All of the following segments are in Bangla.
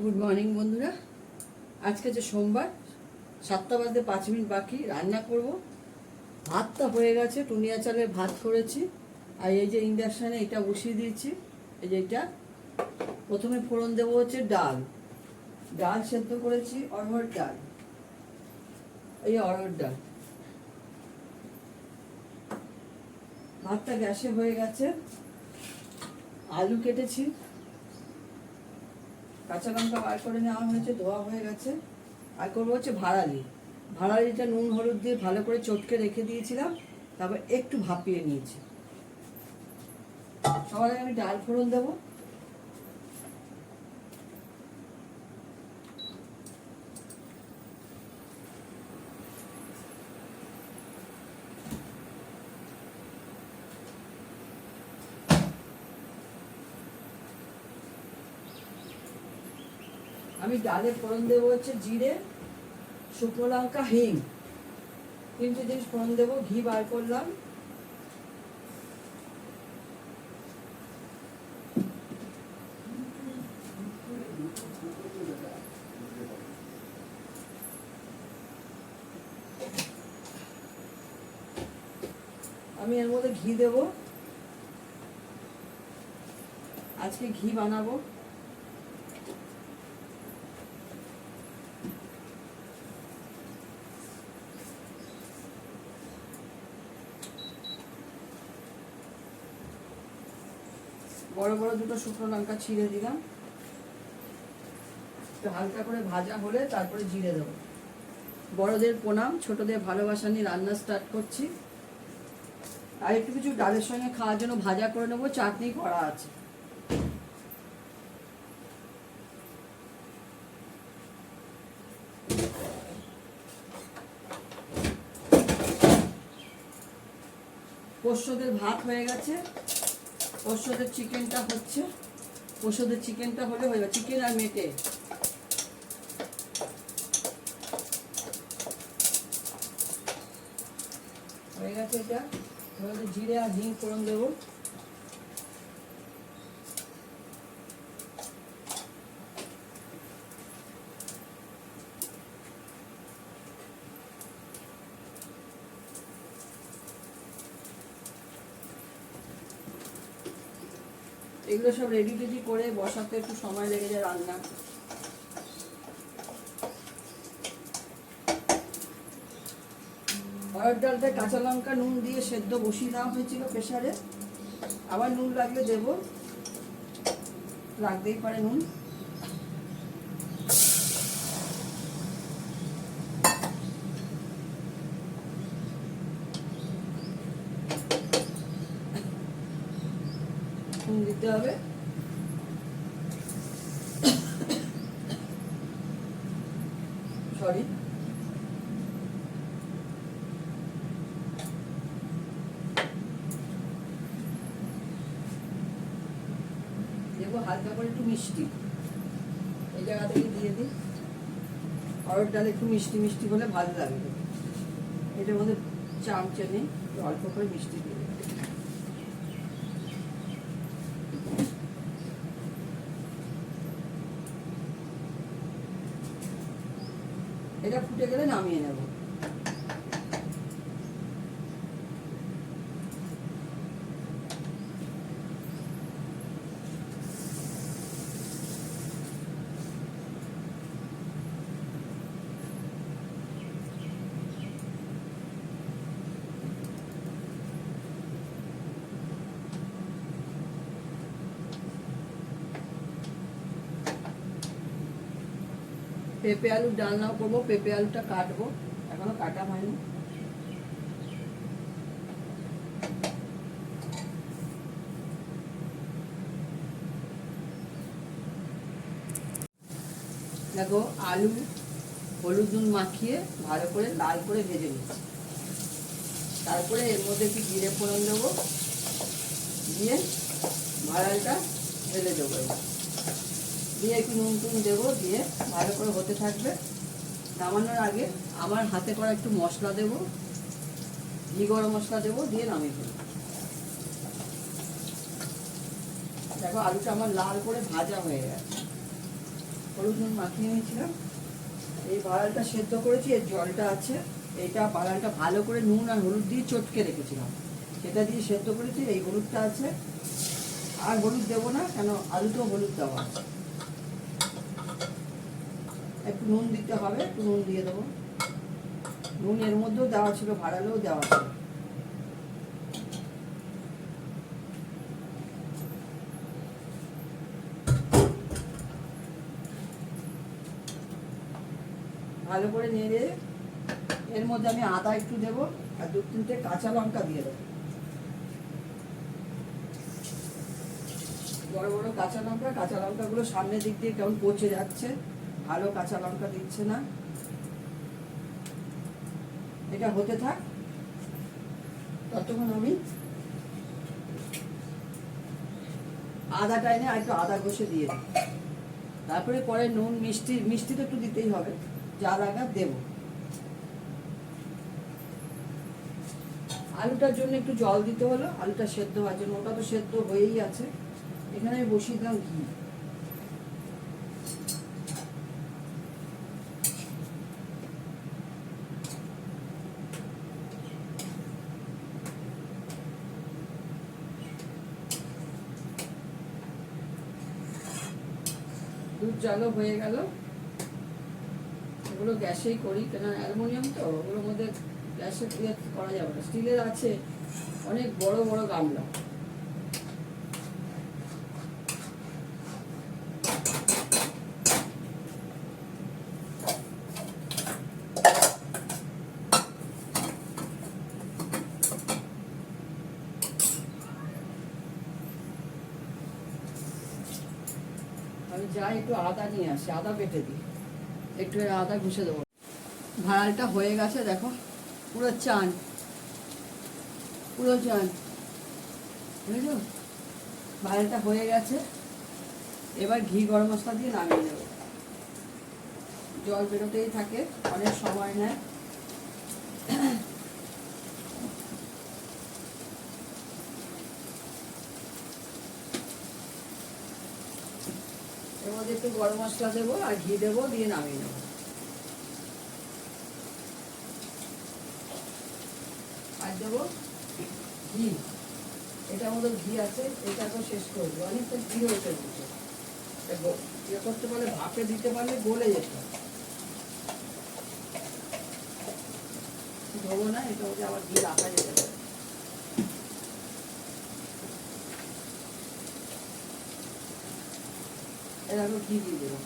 গুড মর্নিং বন্ধুরা। আজকে যে সোমবার, 7টা বাজতে 5 মিনিট বাকি। রান্না করব। ভাতটা হয়ে গেছে, টুনিয়া চালের ভাত করেছি। আর এই যে ইন্ডাকশানে এটা বসিয়ে দিয়েছি। এই যে এটা প্রথমে ফোড়ন দেবো হচ্ছে ডাল। ডাল সেদ্ধ করেছি, অরহর ডাল। এই অরহর ডাল। ভাতটা গ্যাসে হয়ে গেছে। আলু কেটেছি, কাঁচা লঙ্কা বার করে নেওয়া হয়েছে, ধোয়া হয়ে গেছে। আর করবো হচ্ছে ভাড়ালি। ভাড়ালিটা নুন হলুদ দিয়ে ভালো করে চটকে রেখে দিয়েছিলাম, তারপর একটু ভাপিয়ে নিয়েছি। সবার আগে আমি ডাল ফোড়ন দেবো। আমি ডালে ফোড়ন দেবো হচ্ছে জিরে, শুকনো লঙ্কা, হিং। 3টে জিনিস ফোড়ন দেবো। ঘি বার করলাম। আমি এর মধ্যে ঘি দেবো। আজকে ঘি বানাবো। বড় বড় দুটো শুকনো লঙ্কা ছিঁড়ে দিলাম। একটু হালকা করে ভাজা হলে তারপরে জিরে দেবো। বড়দের প্রণাম, ছোটদের ভালোবাসা নিয়ে রান্না স্টার্ট করছি। আর একটু কিছু ডালের সঙ্গে খাওয়ার জন্য ভাজা করে নেবো, চাটনি করা আছে। পোষ্যদের ভাত হয়ে গেছে, পোষ্যদের চিকেনটা হচ্ছে। পোষ্যদের চিকেনটা হলে হয়ে যাবে। চিকেন আর মেটে হয়ে গেছে। এটা এবার জিরে আর হিং ফোড়ন দেবো। এগুলো সব রেডি টেডি করে বসাতে একটু সময় লেগে যায় রান্না। অরহর ডালটা কাঁচা লঙ্কা নুন দিয়ে সেদ্ধ বসিয়ে দেওয়া হয়েছিল প্রেসারে। আবার নুন লাগলে দেবো, লাগতেই পারে নুন। নুন দিতে হবে। সরি, দেবো হালকা করে একটু মিষ্টি। এই জায়গা থেকে দিয়ে দিই। অরহর ডাল একটু মিষ্টি মিষ্টি হলে ভালো লাগবে। এটার মধ্যে চামচে নেই, অল্প করে মিষ্টি দিয়ে দিই। এটা ফুটে গেলে নামিয়ে নেব। পেঁপে আলুর ডালনাও করবো। পেঁপে আলুটা কাটবো, এখনো কাটা হয়নি। দেখো, আলু হলুদ নুন মাখিয়ে ভালো করে লাল করে ভেজে নিচ্ছি। তারপরে এর মধ্যে একটু জিরে ফোড়ন দেবো, দিয়ে ভাড়ালটা ঢেলে দেবো। দিয়ে একটু নুন টুন দেবো, দিয়ে ভালো করে হতে থাকবে। নামানোর আগে আমার হাতে করা একটু মশলা দেবো, ঘি গরম মশলা দেবো, দিয়ে নামিয়ে দেবো। দেখো আলুটা আমার লাল করে ভাজা হয়ে গেছে। হলুদ নুন মাখিয়ে নিয়েছিলাম। এই বাড়ালটা সেদ্ধ করেছি, এর জলটা আছে, এইটা বাড়ালটা ভালো করে নুন আর হলুদ দিয়ে চটকে রেখেছিলাম, সেটা দিয়ে সেদ্ধ করেছি। এই হলুদটা আছে, আর হলুদ দেবো না, কেন আলুতেও হলুদ দেওয়া আছে। একটু নুন দিতে হবে, একটু নুন দিয়ে দেবো। নুন এর মধ্যেও দেওয়া ছিল, ভাড়ালেও দেওয়া ছিল। ভালো করে নেড়ে এর মধ্যে আমি আদা একটু দেবো, আর 2-3টে কাঁচা লঙ্কা দিয়ে দেবো। বড় বড় কাঁচা লঙ্কাগুলো সামনের দিক দিয়ে কেমন পচে যাচ্ছে, ভালো কাঁচা লঙ্কা দিচ্ছে না। এটা হতে থাক, ততক্ষণ আমি আদাটা এনে আর একটু আদা ঘষে দিয়ে দিই। তারপরে পরে নুন মিষ্টি তো একটু দিতেই হবে, যা লাগার দেবো। আলুটার জন্য একটু জল দিতে হলো, আলুটা সেদ্ধ হওয়ার জন্য। ওটা তো সেদ্ধ হয়েই আছে। এখানে আমি বসিয়ে দিলাম ঘি। দুধ জালও হয়ে গেল। এগুলো গ্যাসেই করি, কেন অ্যালুমিনিয়াম তো, ওগুলোর মধ্যে গ্যাসে করা যাবে না। স্টিলের আছে অনেক বড় বড় গামলা। আমি যাই একটু আদা নিয়ে আসি, আদা বেটে দিই, একটু আদা ঘষে দেবো। ভাড়ালটা হয়ে গেছে, দেখো পুরো চান, বুঝেছো? ভাড়ালটা হয়ে গেছে। এবার ঘি গরম মশলা দিয়ে নামিয়ে নেব। জল বেরোতেই থাকে, অনেক সময় নেয়। এর মধ্যে একটু গরম মশলা দেবো আর ঘি দেবো, দিয়ে নামিয়ে নেবো। আর দেবো ঘি, এটার মধ্যে ঘি আছে, এটাকেও শেষ করবো। অনেকটা ঘি হয়েছে, ইয়ে করতে পারলে, ভাপে দিতে পারলে গলে যেত। ধোবো না, এটা হচ্ছে আবার ঘি রাখা যেতে পারে। এরকম ঘি দিয়ে দেবো।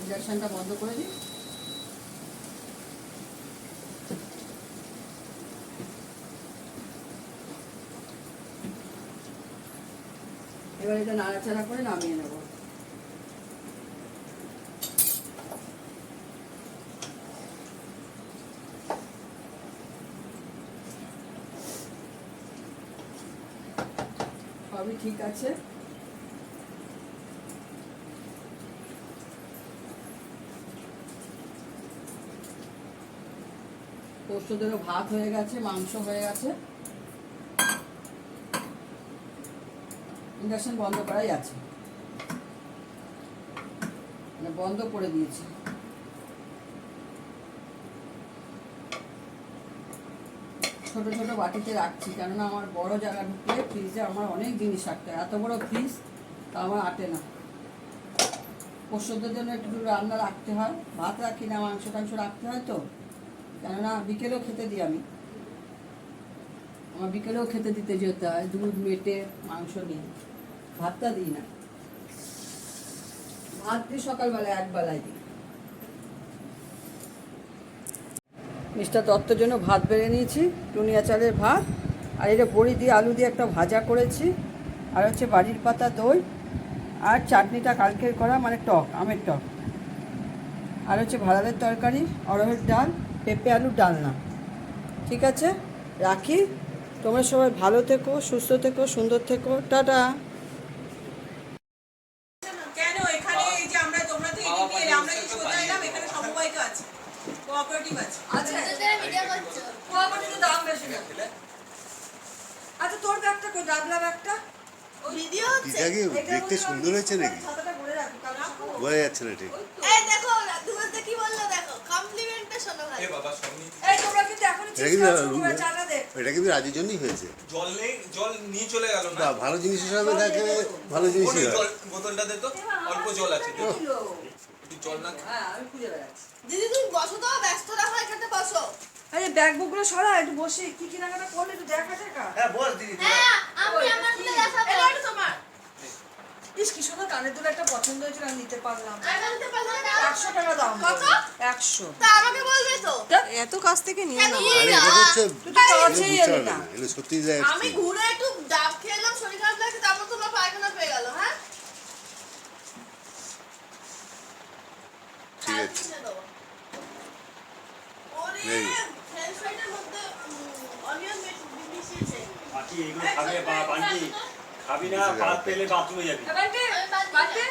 ইন্ডাকশনটা বন্ধ করে দিই। এবার এটা নাড়াচাড়া করে নামিয়ে নেব। সবই ঠিক আছে। পোস্তদেরও ভাত হয়ে গেছে, মাংস হয়ে গেছে। ইন্ডাকশন বন্ধ করাই আছে, মানে বন্ধ করে দিয়েছি। ছোট ছোট বাটিতে রাখছি, কেননা আমার বড় জায়গা ঢুকলে ফ্রিজে আমার অনেক জিনিস রাখতে হয়। এত বড় ফ্রিজ তা আমার আটে না। পোস্তদের জন্য একটু রান্না রাখতে হয়, ভাত রাখি না, মাংস টাংস রাখতে হয় তো, কেননা বিকেলেও খেতে দিই আমি। আমার বিকেলেও খেতে দিতে যেতে হয়, দুধ মেটে মাংস নিয়ে, ভাতটা দিই না। ভাত দিই সকালবেলা, একবেলায় দিই। মিস্টার দত্তর জন্য ভাত বেড়ে নিয়েছি, টুনিয়া চালের ভাত। আর এটা বড়ি দিয়ে আলু দিয়ে একটা ভাজা করেছি, আর হচ্ছে বাড়ির পাতা দই, আর চাটনিটা কালকের করা, মানে টক, আমের টক। আর হচ্ছে ভাড়ালের তরকারি, অরহের ডাল, পেঁপে আলুর ডালনা। ঠিক আছে, রাখি। তোমরা সবাই ভালো থেকো, সুস্থ থেকো, সুন্দর থেকো। টাটা। কেন এখানে এই যে আমরা তোমরা তো এদিকে এলে, আমরা কি সোজা এলাম? এখানে সমবায় তো আছে, কোঅপারেটিভ আছে। আচ্ছা, কোঅপারেটিভে দাম বেশি না। আচ্ছা, তোর ব্যাগটা কই, ডাবলা ব্যাগটা? ভিডিও হচ্ছে। দিদাকে দেখতে সুন্দর হয়েছে নাকি? ছাতাটা ভরে রাখো, কারণ বোঝা যাচ্ছে না ঠিক। এই দেখো রাধুবাতে কি বললো দেখো কমপ্লিমেন্টটা শোনো ভাই এ বাবা সঙ্গে এই তোমরা কিন্তু এখনই এটা কিন্তু চাটা দে এটা কিন্তু রাজুর জন্যই হয়েছে। জল নেই, জল নিয়ে চলে গেল না। বা ভালো জিনিস হিসাবে থাকে, ভালো জিনিসই ওই হয়। জল বোতলটা দে তো, অল্প জল আছে দে তো। একটু জল না হ্যাঁ আমি খুঁজে বেড়াচ্ছি। দিদি তুমি বসো তো ব্যস্ত না হয় এখানে বসো আরে ব্যাগ বুকগুলো সরা একটু বসে কি কেনাকাটা করলে একটু দেখা দেখা হ্যাঁ বস দিদি হ্যাঁ আমি আমারগুলো দেখাবো এটা তোমার ইস কি সুন্দর কানের দুল একটা পছন্দ হয়েছিল আমি নিতে পারলাম আমি বলতে পারবো না 100 টাকা দাম কত? 100 তা আমাকে বলবে তো এত কাছ থেকে নিয়ে নাও আরে এটা হচ্ছে তুই তো কাছেই বুঝতে এলি হবে না না, এগুলো সত্যি যায়। আমি ঘুরে একটু ডাব খেলাম শরীর খারাপ লাগছে তারপর তোমার পায়খানা পেয়ে গেল হ্যাঁ ঠিক আছে। ওরে এই। ফ্রেঞ্চ ফ্রাইডের মধ্যে অনিয়ন মিশিয়েছে বাকি এগুলো খাবে বা বান্টি খাবি না, ভাত পেলে বাথরুমে যাবি। বাড়তে